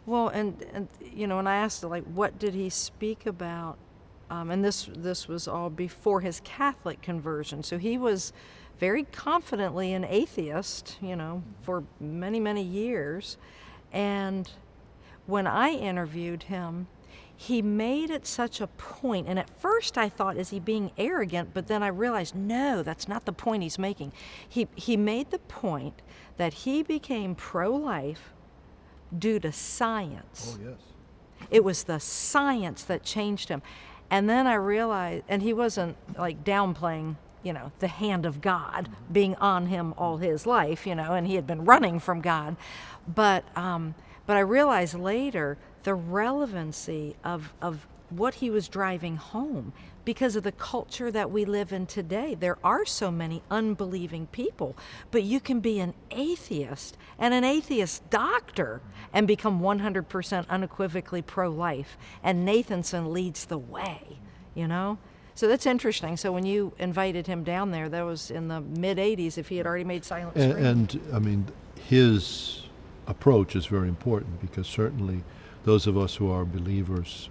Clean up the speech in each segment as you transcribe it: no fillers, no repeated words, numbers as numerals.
Well, and and I asked, like, what did he speak about? And this was all before his Catholic conversion. So he was very confidently an atheist, for many, many years. And when I interviewed him, he made it such a point, and at first I thought, is he being arrogant? But then I realized, no, that's not the point he's making. He made the point that he became pro-life due to science. Oh, yes. It was the science that changed him. And then I realized, and he wasn't like downplaying, the hand of God being on him all his life, and he had been running from God. But I realized later the relevancy of what he was driving home because of the culture that we live in today. There are so many unbelieving people, but you can be an atheist and an atheist doctor and become 100% unequivocally pro-life. And Nathanson leads the way. So that's interesting. So when you invited him down there, that was in the mid-'80s, if he had already made Silent Scream. And I mean, his approach is very important because certainly those of us who are believers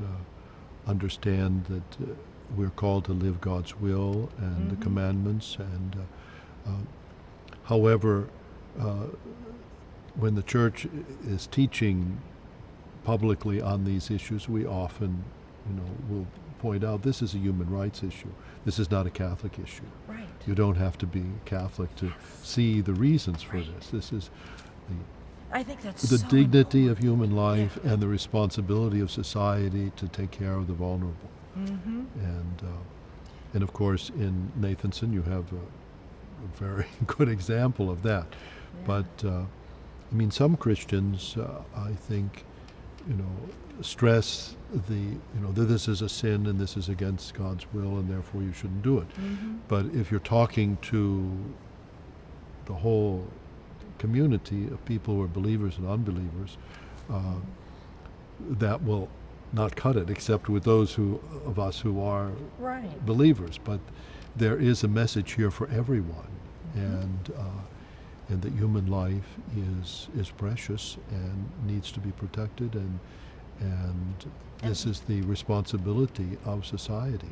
understand that we're called to live God's will and the commandments. And however, when the church is teaching publicly on these issues, we often, will point out this is a human rights issue. This is not a Catholic issue. Right. You don't have to be Catholic to see the reasons for this. This is I think that's the so dignity important. of human life and the responsibility of society to take care of the vulnerable. And of course, in Nathanson, you have a very good example of that. But I mean, some Christians, I think, stress that this is a sin and this is against God's will and therefore you shouldn't do it. But if you're talking to the whole community of people who are believers and unbelievers, that will not cut it, except with those of us who are Right. believers. But there is a message here for everyone, and that human life is precious and needs to be protected, and this is the responsibility of society.